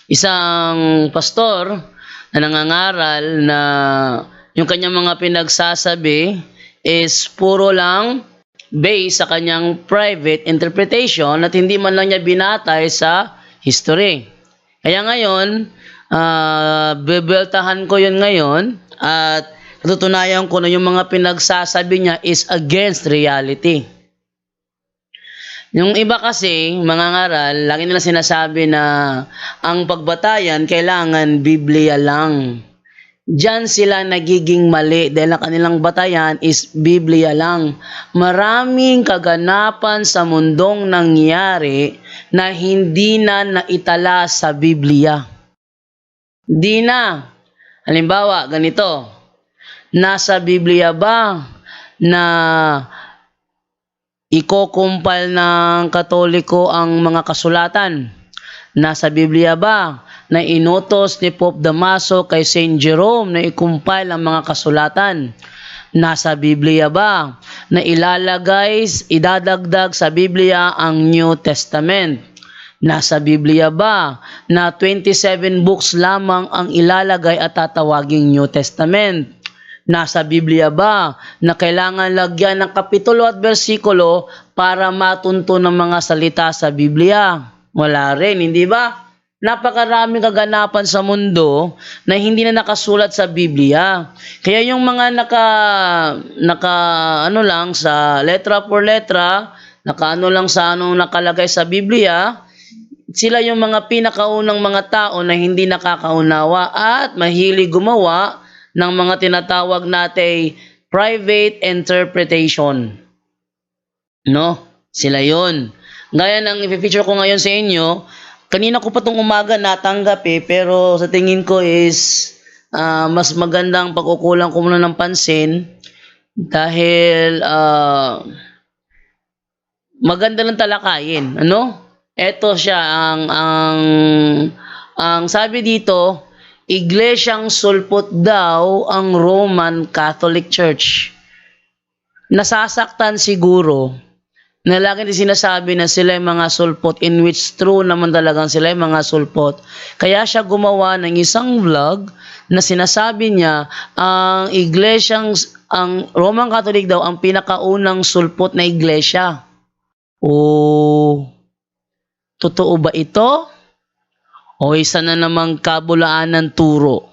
isang pastor na nangangaral na yung kanyang mga pinagsasabi is puro lang based sa kanyang private interpretation at hindi man lang niya binatay sa history. Kaya ngayon, bebeltahan ko yun ngayon at tutunayan ko na yung mga pinagsasabi niya is against reality. Yung iba kasi, mga ngaral, lagi nila sinasabi na ang pagbatayan kailangan Biblia lang. Diyan sila nagiging mali dahil ang kanilang batayan is Biblia lang. Maraming kaganapan sa mundong nangyari na hindi na naitala sa Biblia. Hindi na. Halimbawa, ganito. Nasa Biblia ba na iko-compile ng Katoliko ang mga kasulatan? Nasa Biblia ba na inutos ni Pope Damaso kay Saint Jerome na i-compile ang mga kasulatan? Nasa Biblia ba na idadagdag sa Biblia ang New Testament? Nasa Biblia ba na 27 books lamang ang ilalagay at tatawaging New Testament? Nasa Biblia ba na kailangan lagyan ng kapitulo at bersikulo para matunto ng mga salita sa Biblia? Wala rin, hindi ba? Napakaraming kaganapan sa mundo na hindi na nakasulat sa Biblia. Kaya yung mga ano lang sa letra por letra, nakaano lang sa anong nakalagay sa Biblia, sila yung mga pinakaunang mga tao na hindi nakakaunawa at mahilig gumawa ng mga tinatawag natin private interpretation. No? Sila yon. Gaya ng i-feature ko ngayon sa inyo, kanina ko pa itong umaga natanggap pero sa tingin ko is mas magandang pagkukulang ko muna ng pansin dahil maganda lang talakayin. Ano? Ito siya, ang sabi dito, Iglesyang sulpot daw ang Roman Catholic Church. Nasasaktan siguro na lagi din sinasabi na sila ay mga sulpot, in which true naman talagang sila ay mga sulpot. Kaya siya gumawa ng isang vlog na sinasabi niya ang Roman Catholic daw ang pinakaunang sulpot na iglesia. Totoo ba ito? O isa na namang kabulaan ng turo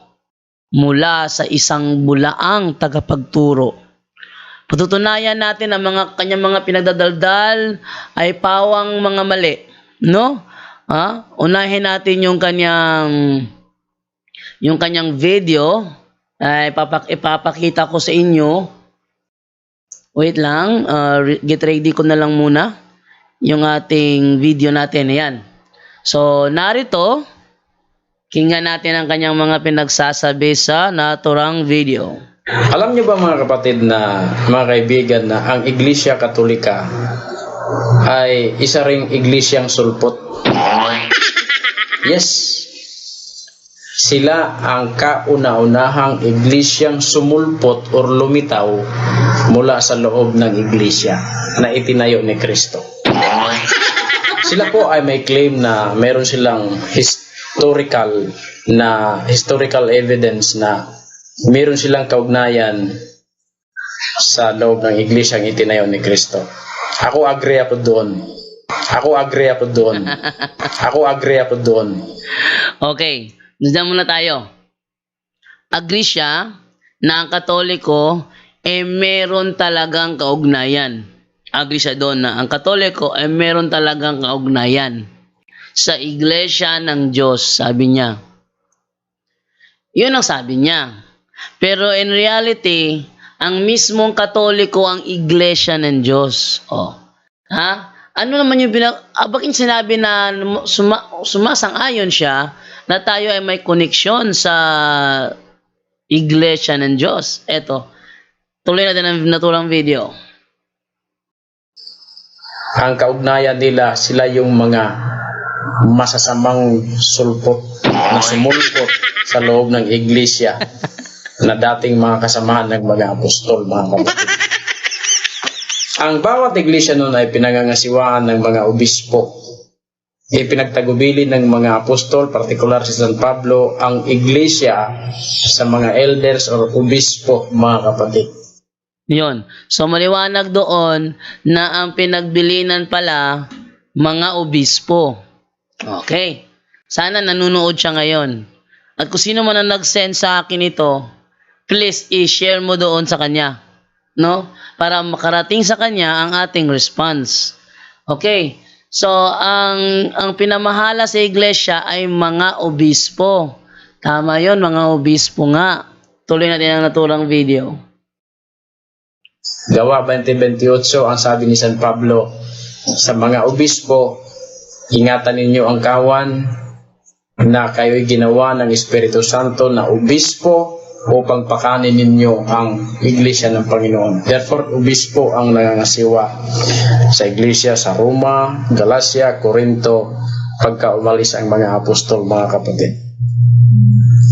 mula sa isang bulaang tagapagturo. Patutunayan natin ang kanyang mga pinagdadaldal ay pawang mga mali. No? Unahin natin yung kanyang video. Ay ipapakita ko sa inyo. Wait lang. Get ready ko na lang muna yung ating video natin. Ayan. So, narito. Kinggan natin ang kanyang mga pinagsasabi sa naturang video. Alam niyo ba mga kapatid na mga kaibigan na ang Iglesia Katolika ay isa ring iglesyang sulpot? Yes. Sila ang kauna-unahang iglesyang sumulpot or lumitaw mula sa loob ng iglesia na itinayo ni Kristo. Sila po ay may claim na meron silang historical evidence na meron silang kaugnayan sa loob ng iglesyang itinayo ni Kristo. Ako agree ako doon. Okay, nandiyan muna tayo. Agree siya na ang Katoliko meron talagang kaugnayan. Agree siya doon na ang Katoliko meron talagang kaugnayan sa iglesia ng Diyos, sabi niya. Yun ang sabi niya. Pero in reality, ang mismong Katoliko ang iglesia ng Diyos. Ano naman yung bakit sinabi na sumasang-ayon siya na tayo ay may koneksyon sa iglesia ng Diyos? Eto, tuloy natin ang naturang video. Ang kaugnayan nila, sila yung mga masasamang sulpot na sumulpot sa loob ng iglesia na dating mga kasamahan ng mga apostol, mga kapatid. Ang bawat iglesia noon ay pinangangasiwaan ng mga obispo ipinagtagubilin ng mga apostol, partikular si San Pablo, ang iglesia sa mga elders or obispo, mga kapatid. Yun. So, maliwanag doon na ang pinagbilinan pala, mga obispo. Okay. Sana nanonood siya ngayon. At kung sino man ang nag-send sa akin ito, please i-share mo doon sa kanya. No? Para makarating sa kanya ang ating response. Okay. So, ang pinamahala sa iglesia ay mga obispo. Tama yon, mga obispo nga. Tuloy natin ang naturang video. Gawa 20:28, ang sabi ni San Pablo sa mga obispo, ingatan ninyo ang kawan na kayo'y ginawa ng Espiritu Santo na obispo upang pakanin ninyo ang iglesia ng Panginoon. Therefore, obispo ang nangangasiwa sa iglesia sa Roma, Galacia, Corinto, pagka umalis ang mga apostol, mga kapatid.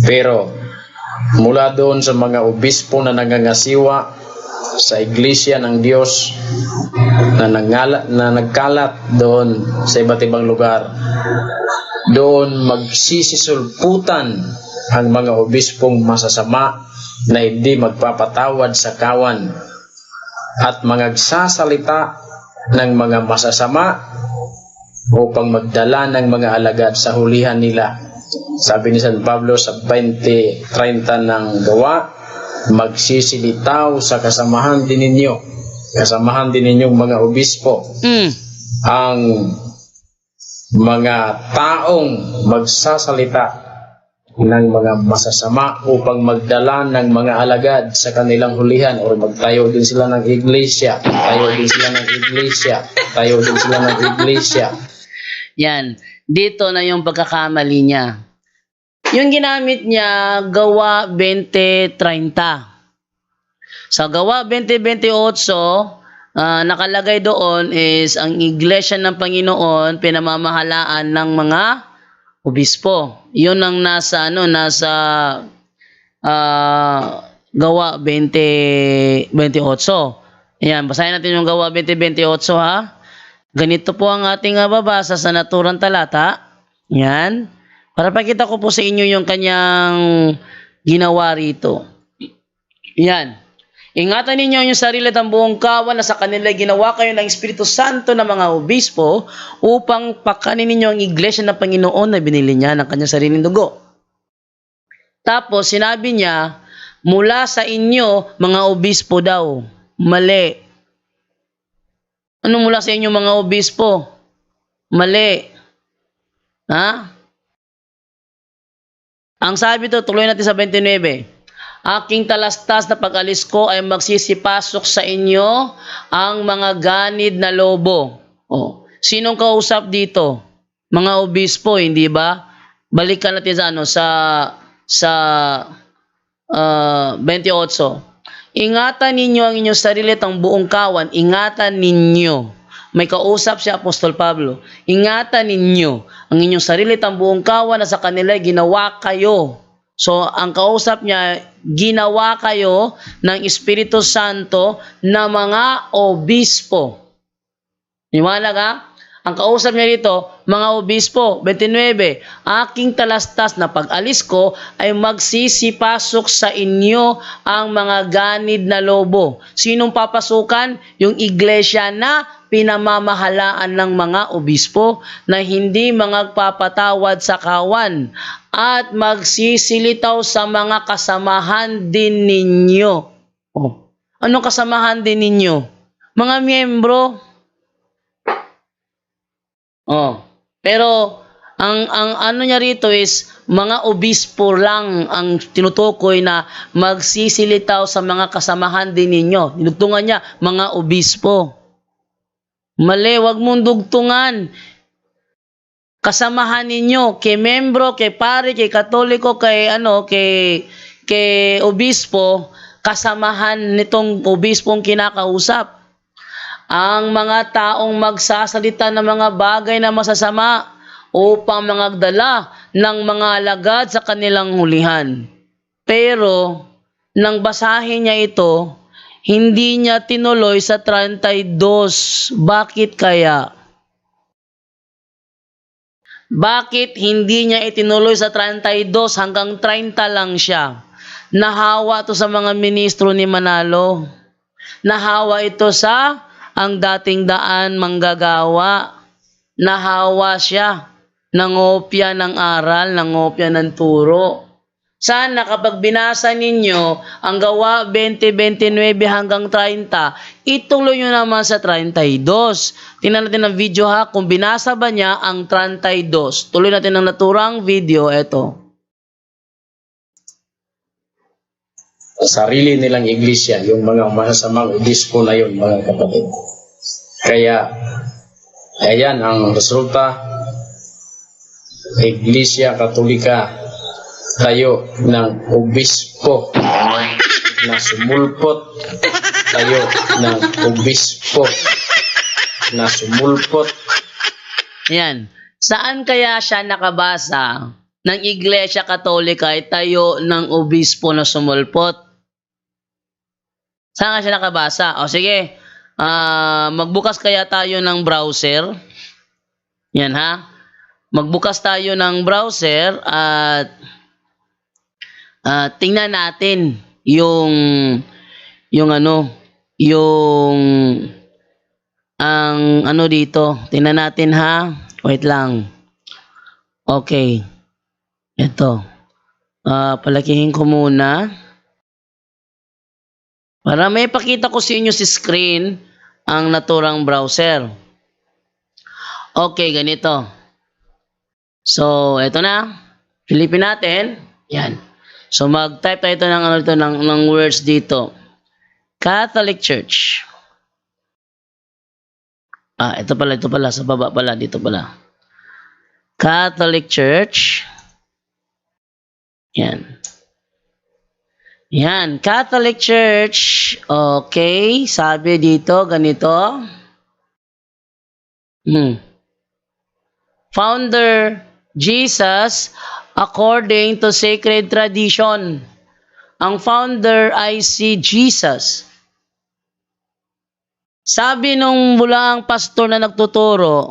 Pero, mula doon sa mga obispo na nangangasiwa sa iglesia ng Diyos na nagkalat doon sa iba't ibang lugar, doon magsisisulputan ang mga obispong masasama na hindi magpapatawad sa kawan at magsasalita ng mga masasama upang magdala ng mga alagad sa hulihan nila. Sabi ni San Pablo sa 20:30 ng Gawa, magsisilitaw sa kasamahan din ninyong mga obispo, ang mga taong magsasalita ng mga masasama upang magdala ng mga alagad sa kanilang hulihan, o magtayo din sila ng iglesia, Yan. Dito na yung pagkakamali niya. Yung ginamit niya, Gawa 20:30. Sa Gawa 20:28, nakalagay doon is ang iglesia ng Panginoon pinamamahalaan ng mga obispo. Yun ang nasa Gawa 20:28. Ayan, basahin natin yung Gawa 20:28, ha. Ganito po ang ating babasa sa naturang talata. Yan. Para pakita ko po sa inyo yung kanyang ginawa rito. Yan. Ingatan ninyo yung sarili at ang buong kawan na sa kanila ginawa kayo ng Espiritu Santo ng mga obispo upang pakanin ninyo ang iglesia ng Panginoon na binili niya ng kanyang sariling dugo. Tapos sinabi niya, mula sa inyo mga obispo daw. Mali. Ano mula sa inyo mga obispo? Mali. Ha? Ang sabi to, tuloy natin sa 29. Aking talastas na pag-alis ko ay magsisipasok sa inyo ang mga ganid na lobo. Oh, sinong kausap dito? Mga obispo, hindi ba? Balikan natin sa 28. Ingatan ninyo ang inyong sarili at ang buong kawan. Ingatan ninyo. May kausap si Apostol Pablo. Ingatan ninyo ang inyong sarili at ang buong kawan na sa kanila ginawa kayo. So, ang kausap niya, ginawa kayo ng Espiritu Santo na mga obispo. Niwala ka? Ang kausap niya dito, mga obispo, 29, aking talastas na pag-alis ko ay magsisipasok sa inyo ang mga ganid na lobo. Sinong papasukan? Yung iglesia na pinamamahalaan ng mga obispo na hindi magpapatawad sa kawan at magsisilitaw sa mga kasamahan din ninyo. Oh, anong kasamahan din ninyo? Mga miyembro. Oh, pero ang ano niya rito is mga obispo lang ang tinutukoy na magsisilitaw sa mga kasamahan din ninyo. Dinugtungan niya mga obispo. Mali, wag mong dugtungan. Kasamahan ninyo, kay membro, kay pare, kay katoliko, kay obispo, kasamahan nitong obispong kinakausap. Ang mga taong magsasalita ng mga bagay na masasama upang magdala ng mga alagad sa kanilang hulihan. Pero, nang basahin niya ito, hindi niya tinuloy sa 32. Bakit kaya? Bakit hindi niya itinuloy sa 32 hanggang 30 lang siya? Nahawa to sa mga ministro ni Manalo. Nahawa ito sa ang dating daan manggagawa. Nahawa siya. Nangopya ng aral, nangopya ng turo. Sana kapag binasa ninyo ang gawa 20-29 hanggang 30, ituloy nyo naman sa 32. Tingnan natin ang video ha, kung binasa ba niya ang 32. Tuloy natin ang naturang video, eto. Sarili nilang iglesia, yung mga masasamang obispo na yun, mga kapatid. Kaya, ayan ang resulta. Iglesia Katolika, tayo ng obispo na sumulpot. Tayo ng obispo na sumulpot. Ayan. Saan kaya siya nakabasa ng Iglesia Katolika ay tayo ng obispo na sumulpot? Saan nga siya nakabasa? O sige, magbukas kaya tayo ng browser. Yan ha. Magbukas tayo ng browser at tingnan natin yung ang ano dito. Tingnan natin ha. Wait lang. Okay. Ito. Palakihin ko muna. Para may pakita ko sa inyo si screen ang naturang browser. Okay, ganito. So, ito na. Pilipin natin. Yan. So, mag-type tayo ito ng words dito. Catholic Church. Ito pala. Sa baba pala. Dito pala. Catholic Church. Yan. Yan. Catholic Church. Okay. Sabi dito, ganito. Founder Jesus according to sacred tradition. Ang founder ay si Jesus. Sabi nung bulaang pastor na nagtuturo,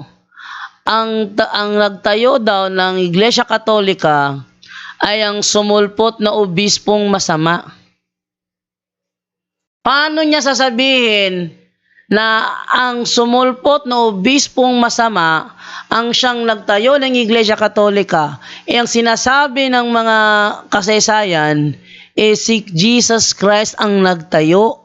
ang nagtayo daw ng Iglesia Katolika ay ang sumulpot na obispong masama. Paano niya sasabihin na ang sumulpot na obispong masama ang siyang nagtayo ng Iglesia Katolika? Ang sinasabi ng mga kasaysayan si Jesus Christ ang nagtayo.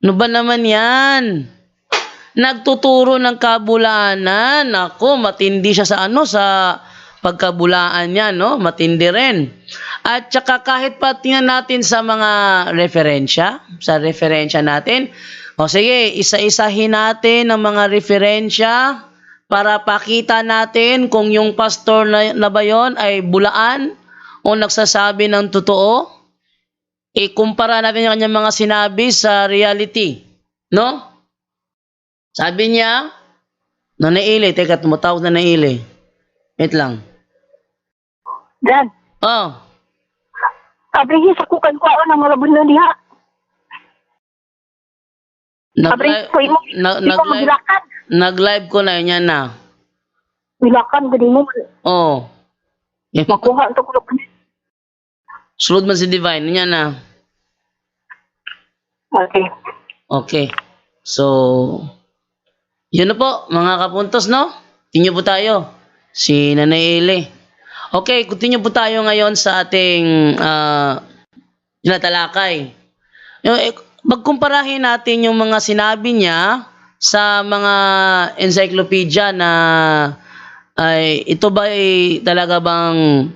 Ano ba naman yan? Nagtuturo ng kabulaanan. Ako, matindi siya sa pagkabulaan niya, no? Matindi rin. At saka kahit pa tingnan natin sa mga referensya natin. Sige, isa-isahin natin ang mga referensya para pakita natin kung yung pastor na ba yun ay bulaan o nagsasabi ng totoo. Ikumpara natin yung kanyang mga sinabi sa reality. No? Sabi niya, Nanaili, teka, tumatawag na Nanaili. Wait lang. Dad, abrihin sa kukan ko ako ng malabon na diha. Nag-live ko na yan na. Milakan, gadi mo. Makuha ito ko na. Sulod man si Divine, yan na. Okay. Okay. So, yun na po, mga kapuntos, no? Continue po tayo. Si Nanay Eli. Okay, continue po tayo ngayon sa ating tinatalakay. Magkumparahin natin yung mga sinabi niya sa mga encyclopedia na ito ba ay talaga bang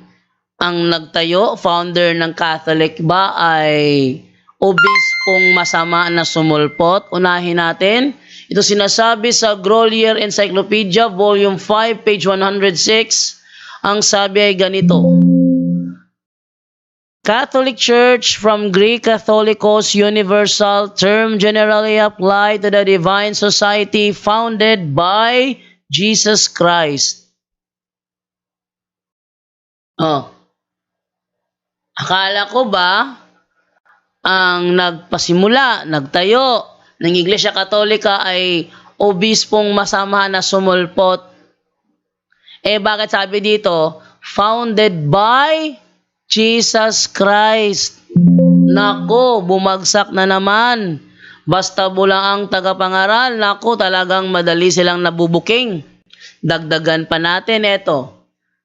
ang nagtayo, founder ng Catholic ba ay obispong masama na sumulpot? Unahin natin. Ito sinasabi sa Grolier Encyclopedia, Volume 5, page 106. Ang sabi ay ganito. Catholic Church, from Greek Catholicos, universal, term generally applied to the divine society founded by Jesus Christ. Akala ko ba ang nagpasimula, nagtayo ng Iglesia Katolika ay obispong masama na sumulpot. Bakit sabi dito, founded by Jesus Christ? Nako, bumagsak na naman. Basta bulaang tagapangaral, nako, talagang madali silang nabubuking. Dagdagan pa natin ito.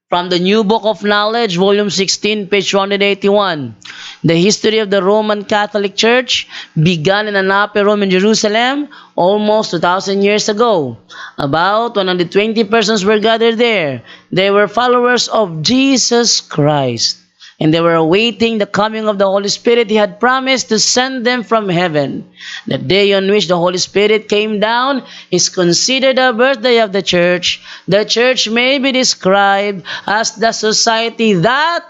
From the New Book of Knowledge, Volume 16, page 181. The history of the Roman Catholic Church began in an upper room in Jerusalem almost 2,000 years ago. About 120 persons were gathered there. They were followers of Jesus Christ, and they were awaiting the coming of the Holy Spirit He had promised to send them from heaven. The day on which the Holy Spirit came down is considered the birthday of the church. The church may be described as the society that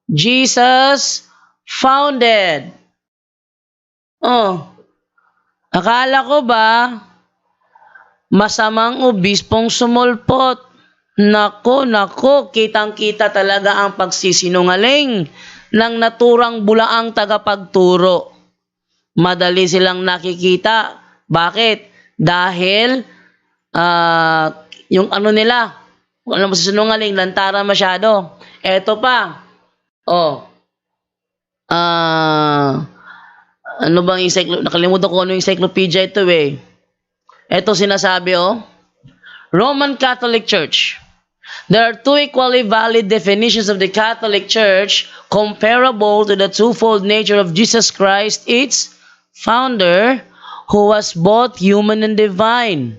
Jesus founded. Akala ko ba masamang obispong sumulpot? Nako, kitang-kita talaga ang pagsisinungaling ng naturang bulaang tagapagturo. Madali silang nakikita. Bakit? Dahil yung ano nila, alam mo sa sinungaling, lantara masyado. Eto pa. Ano bang nakalimutan ko ano yung encyclopedia ito eh. Eto sinasabi Roman Catholic Church. There are two equally valid definitions of the Catholic Church comparable to the twofold nature of Jesus Christ, its founder, who was both human and divine.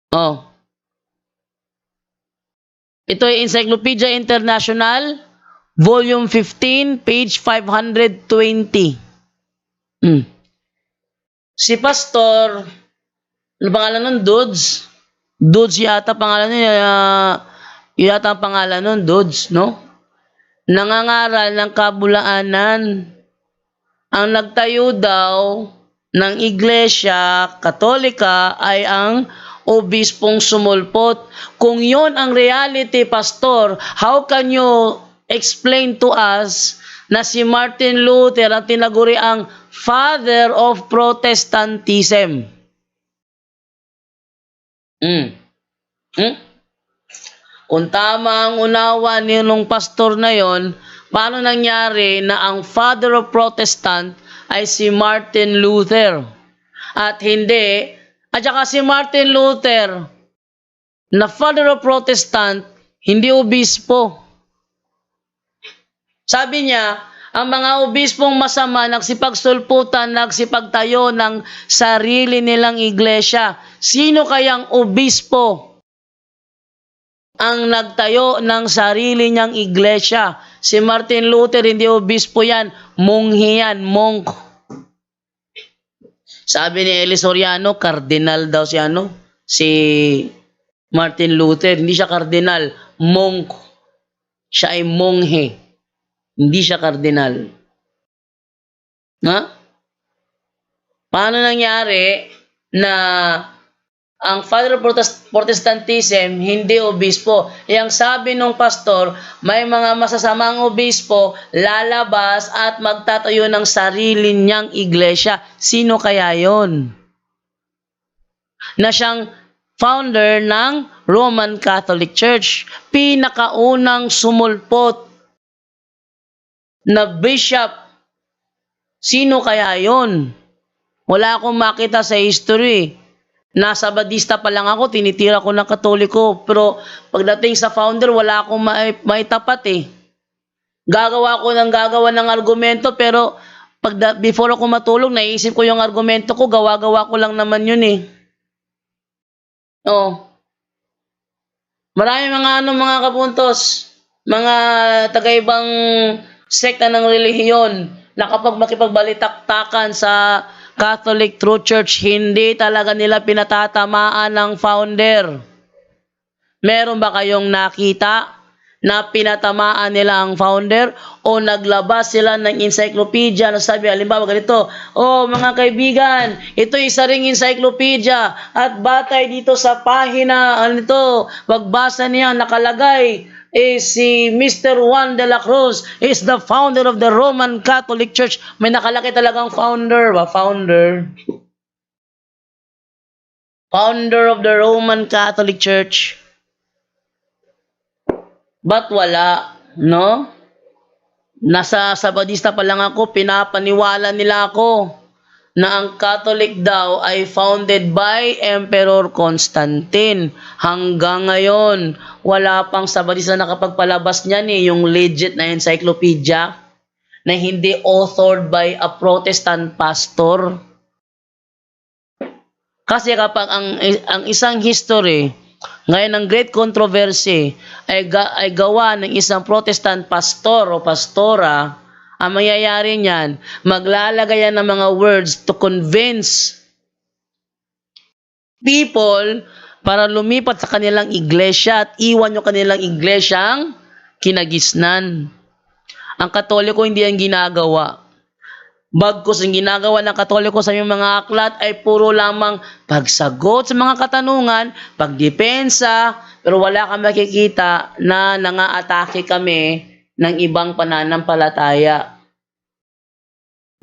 Ito ay Encyclopedia International, Volume 15, page 520. Si Pastor, ano pangalan nun? Dudes yata pangalan niya. Yata ang pangalan nun, Dudes, no? Nangangaral ng kabulaanan. Ang nagtayo daw ng Iglesia Katolika ay ang obispong sumulpot. Kung yon ang reality, Pastor, how can you explain to us na si Martin Luther ang tinaguri ang Father of Protestantism? Kung tama ang unawa nung pastor na yon, paano nangyari na ang Father of Protestant ay si Martin Luther? At saka si Martin Luther na Father of Protestant, hindi obispo. Sabi niya, ang mga obispong masama nagsipagsulputan, nagsipagtayo ng sarili nilang iglesia. Sino kayang obispo ang nagtayo ng sarili niyang iglesia? Si Martin Luther, hindi obispo yan. Monghe yan, monk. Sabi ni Eli Soriano, cardinal daw si Martin Luther. Hindi siya cardinal, monk. Siya ay monghe. Hindi siya kardinal. Paano nangyari na ang Father of Protestantism hindi obispo? Yang sabi ng pastor, may mga masasamang obispo lalabas at magtatayo ng sarili niyang iglesia. Sino kaya yon? Na siyang founder ng Roman Catholic Church. Pinakaunang sumulpot na bishop. Sino kaya yon? Wala akong makita sa history. Nasa Badista pa lang ako, tinitira ko ng Katoliko. Pero pagdating sa founder, wala akong maitapat Gagawa ng argumento, pero before ako matulog, naisip ko yung argumento ko, gawa-gawa ko lang naman yun Marami mga kapuntos, mga taga-ibang sekta ng relihiyon na kapag makipagbalitaktakan sa Catholic True Church, hindi talaga nila pinatatamaan ng founder. Meron ba kayong nakita na pinatamaan nila ang founder o naglabas sila ng encyclopedia na sabi, halimbawa ganito, mga kaibigan, ito isa ring encyclopedia at batay dito sa pahina, magbasa niya, nakalagay, si Mr. Juan de la Cruz is the founder of the Roman Catholic Church. May nakalaki talagang founder. Founder of the Roman Catholic Church. Ba't wala? No? Nasa Sabadista pa lang ako, pinapaniwala nila ako na ang Catholic daw ay founded by Emperor Constantine. Hanggang ngayon, wala pang Sabadista nakapagpalabas niyan yung legit na encyclopedia na hindi authored by a Protestant pastor. Kasi kapag ang isang history, ngayon ng great controversy, ay gawa ng isang Protestant pastor o pastora, ang mangyayari niyan, maglalagay yan ng mga words to convince people para lumipat sa kanilang iglesia at iwan yung kanilang iglesyang kinagisnan. Ang Katoliko hindi ang ginagawa. Bagkus ang ginagawa ng Katoliko sa aming mga aklat ay puro lamang pagsagot sa mga katanungan, pagdepensa, pero wala kang makikita na nangaatake kami ng ibang pananampalataya.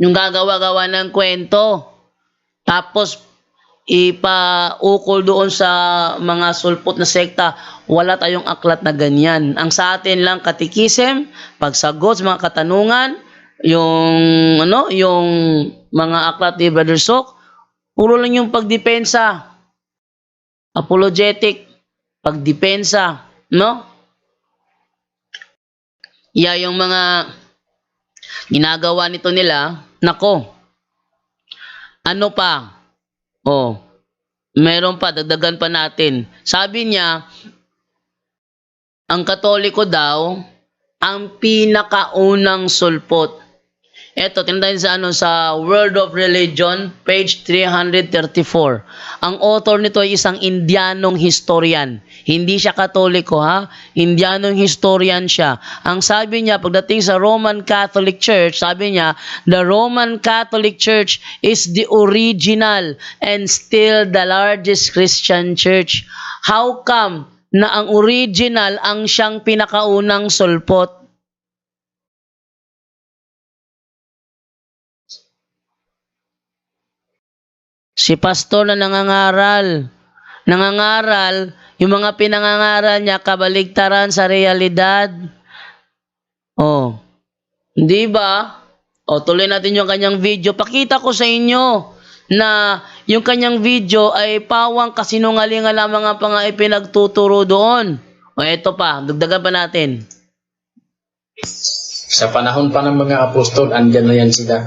Yung gagawa-gawa ng kwento, tapos ipaukol doon sa mga sulpot na sekta, wala tayong aklat na ganyan. Ang sa atin lang katikisem, pagsagot sa mga katanungan, yung mga aklat ni Brother Sok, puro lang yung pagdepensa, apologetic, pagdepensa, no? Yung mga ginagawa nito nila, nako. Ano pa? Meron pa, dagdagan pa natin. Sabi niya, ang Katoliko daw ang pinakaunang sulpot. Ito, tinatawag sa World of Religion, page 334. Ang author nito ay isang Indianong historian. Hindi siya Katoliko, ha? Indianong historian siya. Ang sabi niya, pagdating sa Roman Catholic Church, sabi niya, the Roman Catholic Church is the original and still the largest Christian church. How come na ang original ang siyang pinakaunang sulpot? Si pastor na nangangaral, yung mga pinangangaral niya, kabaligtaran sa realidad. Di ba? Tuloy natin yung kanyang video. Pakita ko sa inyo na yung kanyang video ay pawang kasinungalingan lamang ang mga ipinagtuturo doon. Ito pa, dagdagan pa natin. Sa panahon pa ng mga apostol, andyan na yan sila.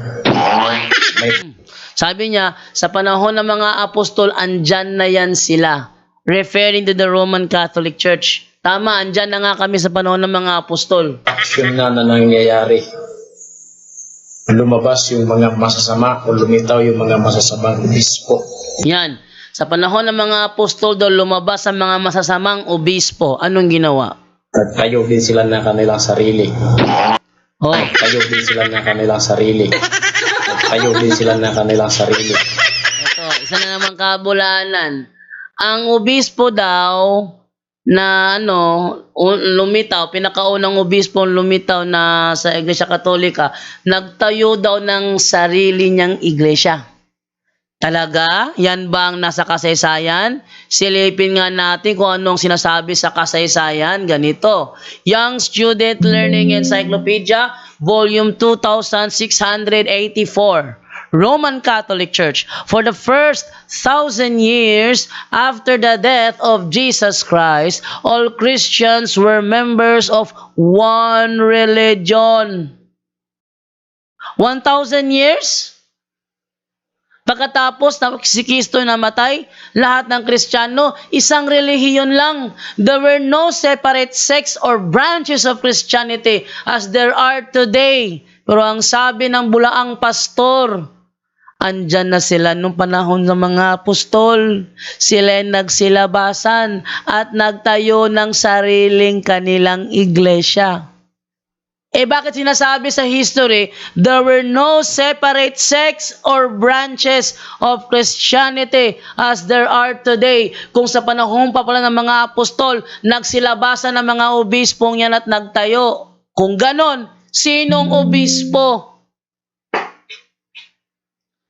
Sabi niya, sa panahon ng mga apostol, andyan na yan sila. Referring to the Roman Catholic Church. Tama, andyan na nga kami sa panahon ng mga apostol. Action na nangyayari. Lumabas yung mga masasama o lumitaw yung mga masasamang obispo. Yan. Sa panahon ng mga apostol daw, lumabas ang mga masasamang obispo. Anong ginawa? Nagtayo din sila ng kanilang sarili. Nagtayo din sila ng kanilang sarili. Nagtayo din sila ng kanilang sarili. Ito, isa na naman kabulaanan. Ang obispo daw na lumitaw, pinakaunang obispo lumitaw na sa Iglesia Katolika, nagtayo daw ng sarili niyang iglesia. Talaga? Yan ba ang nasa kasaysayan? Silipin nga natin kung anong sinasabi sa kasaysayan. Ganito. Young Student Learning Encyclopedia, Volume 2684. Roman Catholic Church. For the first 1,000 years after the death of Jesus Christ, all Christians were members of one religion. 1,000 years? Pagkatapos na si Kristo namatay, lahat ng Kristiyano, isang relihiyon lang. There were no separate sects or branches of Christianity as there are today. Pero ang sabi ng bulaang pastor, andyan na sila nung panahon ng mga apostol. Sila nagsilabasan at nagtayo ng sariling kanilang iglesia. Bakit sinasabi sa history, there were no separate sects or branches of Christianity as there are today? Kung sa panahon pa pala ng mga apostol, nagsilabasan ng mga obispong yan at nagtayo. Kung ganon, sinong obispo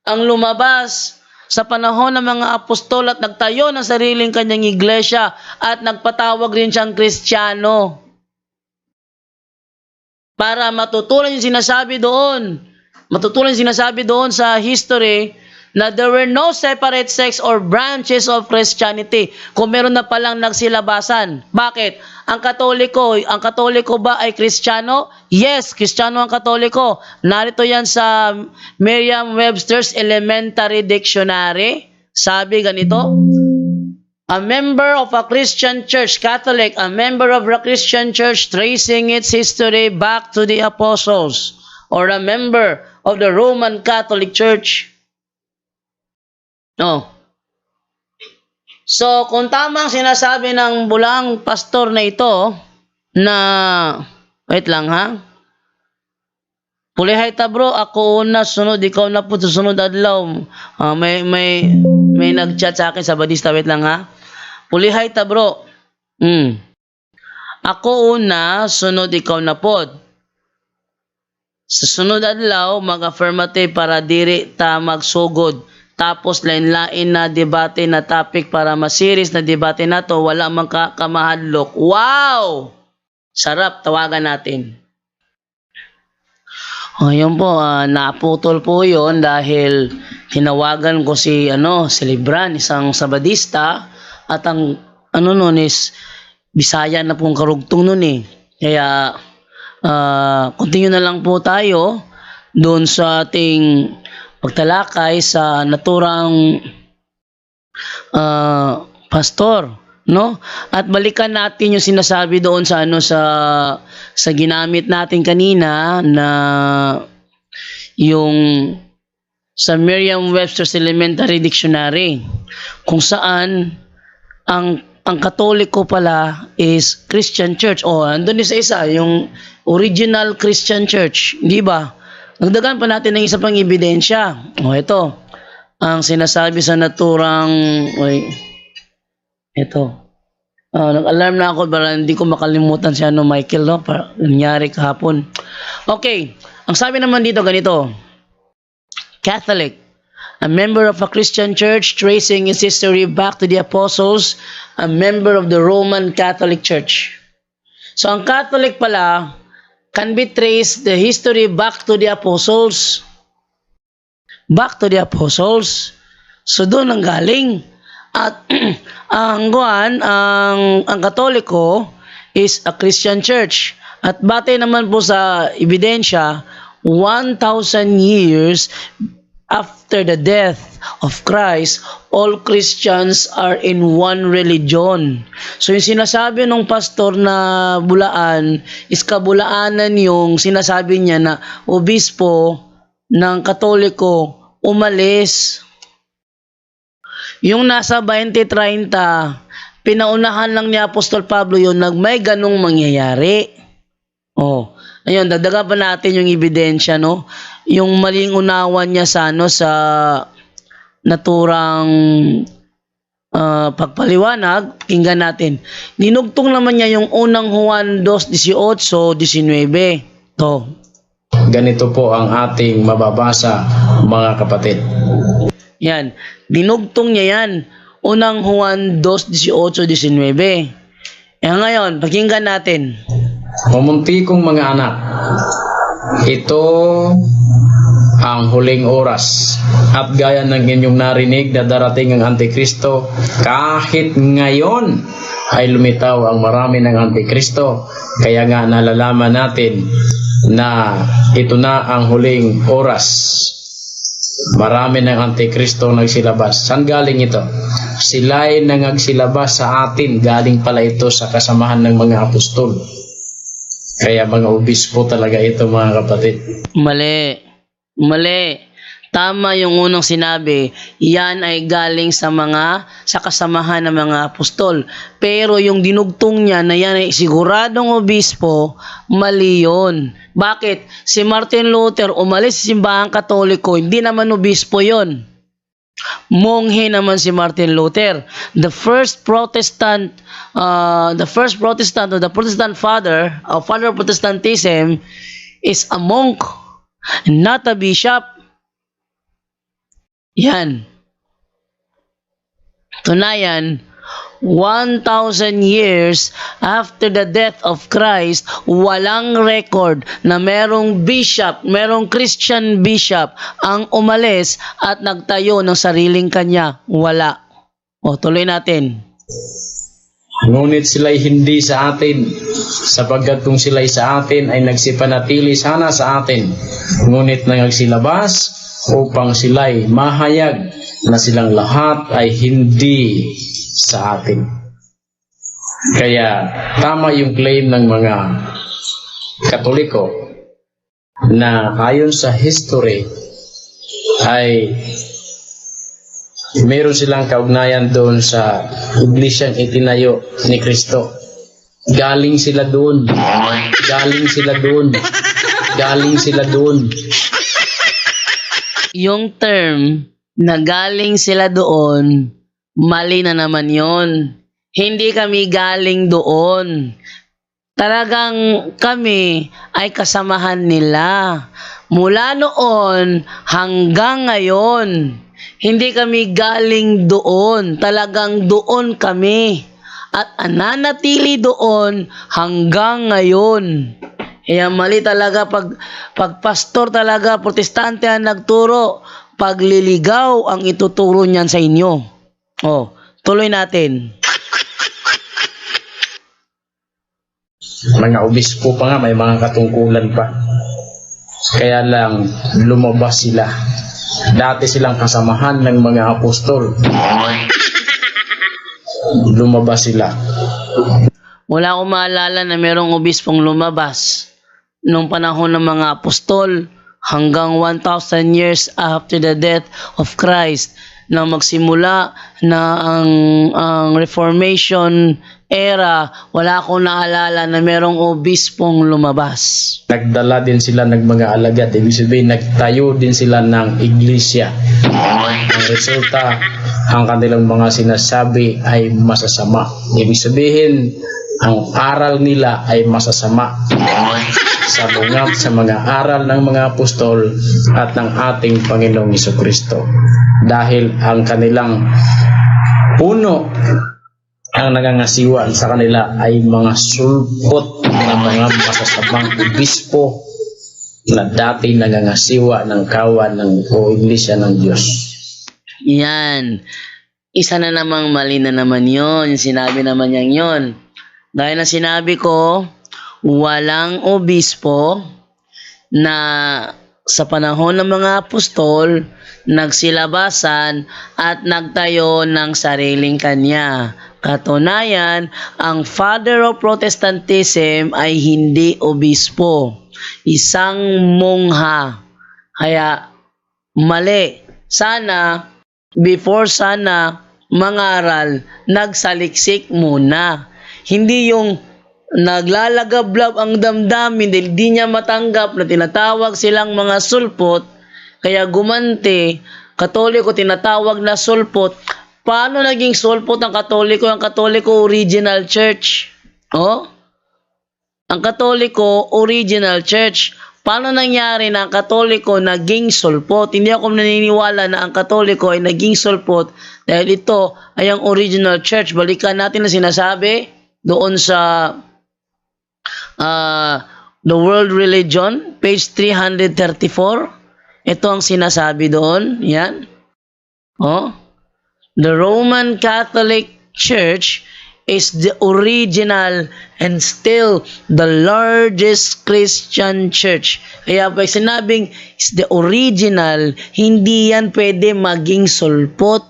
ang lumabas sa panahon ng mga apostol at nagtayo ng sariling kanyang iglesia at nagpatawag rin siyang Kristiyano. Para matutunan yung sinasabi doon. Matutunan yung sinasabi doon sa history na there were no separate sects or branches of Christianity. Kung meron na palang nagsilabasan. Bakit? Ang Katoliko ba ay Kristiyano? Yes, Kristiyano ang Katoliko. Narito yan sa Merriam-Webster's Elementary Dictionary. Sabi ganito, a member of a Christian church, Catholic, a member of a Christian church tracing its history back to the apostles, or a member of the Roman Catholic Church. No. So, kung tama ang sinasabi ng bulang pastor na ito, na, wait lang ha, pulihay ta bro, ako una, sunod, ikaw na po, susunod adlaw. May nag-chat sa akin sa Badista, wait lang ha. Pulihay ta bro. Ako una, sunod, ikaw na po. Sa sunod adlaw, mag-affirmative para diri ta magsugod. Tapos lain-lain na debate na topic para ma-series na debate na to, wala mang kamahadlok. Wow! Sarap, tawagan natin. Yun po, naputol po yun dahil tinawagan ko si Libran, isang Sabadista, at ang nun is Bisaya na pong karugtong nun eh. Kaya continue na lang po tayo doon sa ating pagtalakay sa naturang pastor, no? At balikan natin yung sinasabi doon sa sa ginamit natin kanina na yung sa Merriam-Webster's Elementary Dictionary, kung saan ang Katoliko pala is Christian Church. Andun isa yung original Christian Church, di ba? Nagdagan pa natin ng isa pang ebidensya. Ito. Ang sinasabi sa naturang ito. Nag-alarm na ako para hindi ko makalimutan si Michael, no? Para nangyari kahapon. Okay. Ang sabi naman dito ganito. Catholic, a member of a Christian church tracing its history back to the apostles, a member of the Roman Catholic Church. So ang Catholic pala can be traced the history back to the apostles. Back to the apostles. So doon ang galing. At ang Katoliko is a Christian church. At batay naman po sa ebidensya, 1,000 years after the death of Christ, all Christians are in one religion. So yung sinasabi ng pastor na bulaan is kabulaanan yung sinasabi niya na obispo ng Katoliko umalis. Yung nasa 2030, pinaunahan lang ni Apostol Pablo yun, may ganong mangyayari. Ayun, dagdagan pa natin yung ebidensya, no? Yung maling unawan niya sa naturang pagpaliwanag, pakinggan natin. Dinugtong naman niya yung unang Juan 2:18-19. To. Ganito po ang ating mababasa, mga kapatid. Yan. Dinugtong niya yan. Unang Juan 2:18-19. Ngayon, pakinggan natin. Mamunti kong mga anak, ito ang huling oras at gaya ng inyong narinig na darating ang Antikristo, kahit ngayon ay lumitaw ang marami ng Antikristo. Kaya nga nalalaman natin na ito na ang huling oras. Marami ng Antikristo nagsilabas. Saan galing ito? Sila'y nangagsilabas sa atin. Galing pala ito sa kasamahan ng mga apostol. Kaya mga obispo talaga ito, mga kapatid. Mali. Tama yung unang sinabi. Yan ay galing sa kasamahan ng mga apostol. Pero yung dinugtong niya na yan ay siguradong obispo, mali yun. Bakit? Si Martin Luther umalis sa simbahang Katoliko, hindi naman obispo yun. Monghe naman si Martin Luther. The first Protestant or the Protestant father of Protestantism is a monk, not a bishop. Yan. Tunayan, 1,000 years after the death of Christ, walang record na merong bishop, merong Christian bishop ang umalis at nagtayo ng sariling kanya. Wala. O, tuloy natin. Ngunit sila'y hindi sa atin, sapagkat kung sila'y sa atin ay nagsipanatili sana sa atin, ngunit nagsilabas upang sila'y mahayag na silang lahat ay hindi sa atin. Kaya tama yung claim ng mga Katoliko na ayon sa history ay meron silang kaugnayan doon sa iglesyang itinayo ni Kristo. Galing sila doon. Galing sila doon. Galing sila doon. Yung term na galing sila doon, mali na naman yon. Hindi kami galing doon. Talagang kami ay kasamahan nila. Mula noon hanggang ngayon, hindi kami galing doon. Talagang doon kami. At nananatili doon hanggang ngayon. Kaya mali talaga pag pastor talaga, protestante ang nagturo, pagliligaw ang ituturo niyan sa inyo. Oh, tuloy natin. Mga obispo pa nga, may mga katungkulan pa. Kaya lang, lumabas sila. Dati silang kasamahan ng mga apostol. Lumabas sila. Wala akong maalala na merong obispong lumabas nung panahon ng mga apostol hanggang 1,000 years after the death of Christ na magsimula na ang Reformation era. Wala akong naalala na merong obispong lumabas. Nagdala din sila ng mga alagad. Ibig sabihin, nagtayo din sila ng iglesia. Ang resulta, ang kanilang mga sinasabi ay masasama. Ibig sabihin, ang aral nila ay masasama. Sabungat sa mga aral ng mga apostol at ng ating Panginoong Jesucristo. Dahil ang kanilang puno ang nangangasiwa sa kanila ay mga sulpot na mga masasamang obispo na dati nangangasiwa ng kawan o iglesia ng Diyos. Yan. Isa na namang mali na naman yun. Sinabi naman niyang yun. Dahil na sinabi ko, walang obispo na sa panahon ng mga apostol, nagsilabasan at nagtayo ng sariling kanya. Katunayan, ang father of Protestantism ay hindi obispo, isang mongha. Kaya mali. Sana, before sana mangaral, nagsaliksik muna. Hindi yung naglalagablab ang damdamin dahil di niya matanggap na tinatawag silang mga sulpot, kaya gumante. Katoliko tinatawag na sulpot. Paano naging sulpot ang Katoliko? Ang Katoliko original church. Oh? Ang Katoliko original church. Paano nangyari na ang Katoliko naging sulpot? Hindi ako naniniwala na ang Katoliko ay naging sulpot dahil ito ay ang original church. Balikan natin na sinasabi doon sa The World Religion, page 334. Ito ang sinasabi doon. Yan. Oh. The Roman Catholic Church is the original and still the largest Christian church. Kaya pag sinabing is the original, hindi yan pwede maging sulpot.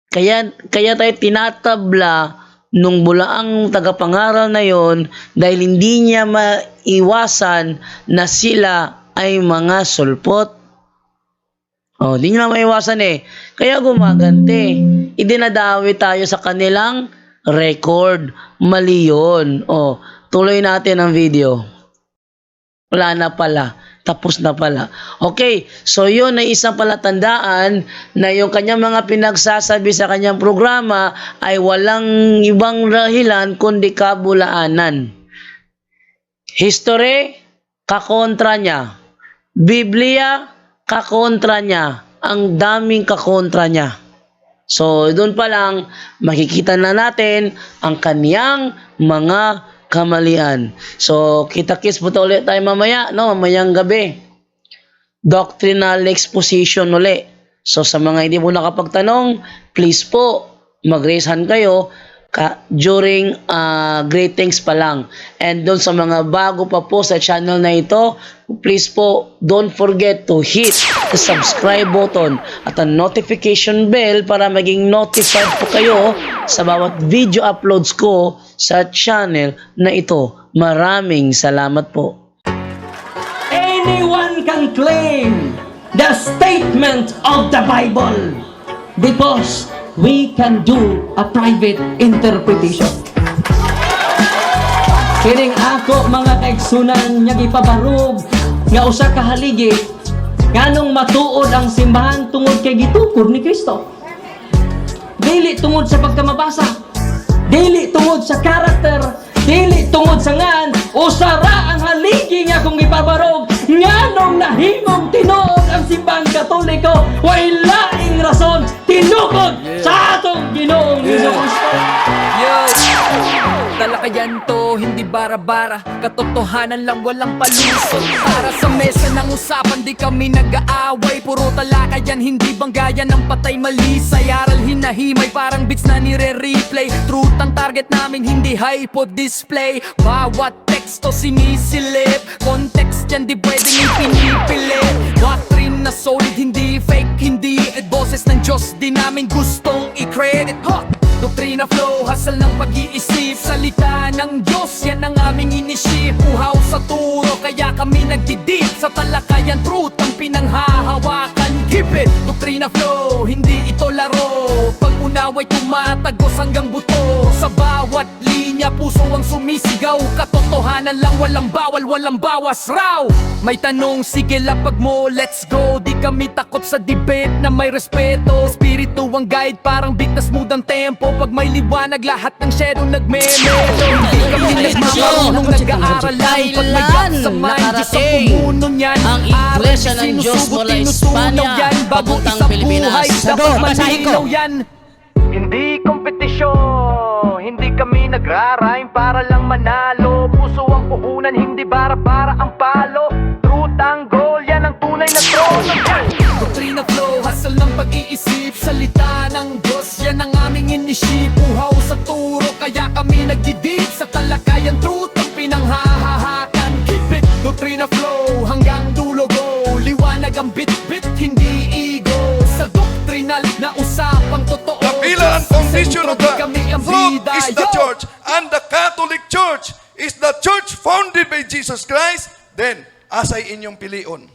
Kaya tayo tinatabla nung bulaang tagapangaral na yon dahil hindi niya maiwasan na sila ay mga sulpot. Oh, di niya maiwasan eh. Kaya gumagante. Idinadawi tayo sa kanilang record. Mali yun. Oh, tuloy natin ang video. Wala na pala. Tapos na pala. Okay, so yun ay isang palatandaan na yung kanyang mga pinagsasabi sa kanyang programa ay walang ibang dahilan kundi kabulaanan. History, kakontra niya. Biblia, kakontra niya. Ang daming kakontra niya. So, doon pa lang, makikita na natin ang kaniyang mga kamalian. So, kita-kits po ulit tayo mamaya, no? Mamayang gabi. Doctrinal exposition uli. So, sa mga hindi po nakapagtanong, please po, mag-raise hand kayo during greetings pa lang. And doon sa mga bago pa po sa channel na ito, please po, don't forget to hit the subscribe button at ang notification bell para maging notified po kayo sa bawat video uploads ko sa channel na ito. Maraming salamat po. Anyone can claim the statement of the Bible because we can do a private interpretation. Kining ako mga kaigsunan nga gipabarog nga usa ka haligi nganong matuod ang simbahan tungod kay gitukod ni Kristo. Dili tungod sa pagkamabasa, dili tungod sa karakter, dili tungod sa ngan usara ang haligi nga kung gipabarog nganong nahimong tinuod ang simbahang Katoliko way laing rason tinukod sa atong Ginoong Hesus-Kristo. Talakayan to, hindi bara-bara, katotohanan lang walang palusot. Para sa mesa ng usapan, di kami nag-aaway. Puro talakayan, hindi banggayan ng patay malisay. Aral hinahimay, parang beats na nire-replay. Truth ang target namin, hindi hypo display. Bawat teksto sinisilip, context yan di pwedeng ipinipilit. Doctrine na solid, hindi fake, hindi boses ng Diyos, di namin gustong i-credit. Doktrina flow, hasal ng pag-iisip. Salita ng Diyos, yan ang aming inisip. Uhaw sa turo, kaya kami nagdidip. Sa talakayan, truth ang pinanghahawakan. Keep it! Doktrina flow, hindi ito laro. Pag-unaway tumatagos hanggang buto. Sa bawat linya, puso ang sumisigaw. Katotohanan lang, walang bawal, walang bawas raw. May tanong, sige lapag mo, let's go. Di kami takot sa debate na may respeto. Espiritu ang guide, parang beat na smooth ang tempo. Pag may liwanag, lahat ng shadow nagme-medo. Hindi kami nagmamarunong nag-aaral lang. Pag may gap sa mind, Diyos ang pumuno niyan. Ang Iglesia ng Diyos mula Espanya papuntang Pilipinas. Dapat malinaw yan. Hindi kompetisyon, hindi kami nagrarime para lang manalo. Puso ang puhunan, hindi bara-bara ang palo. Truth ang goal, yan ang tunay na trono. Doktrina flow, hasal ng pag-iisip. Salita ng Diyos, yan ang aming inisip. Uhaw sa turo, kaya kami nagdidip. Sa talakayan, truth ang pinanghahahakan. Keep it, doktrina flow, hanggang dulo go. Liwanag ang bit-bit, hindi ego. Sa doktrinal na usapang totoo. The pillar and foundation of the Kami ang truth bida, is the yo! church, and the Catholic Church is the church founded by Jesus Christ. Then, asay inyong pilion.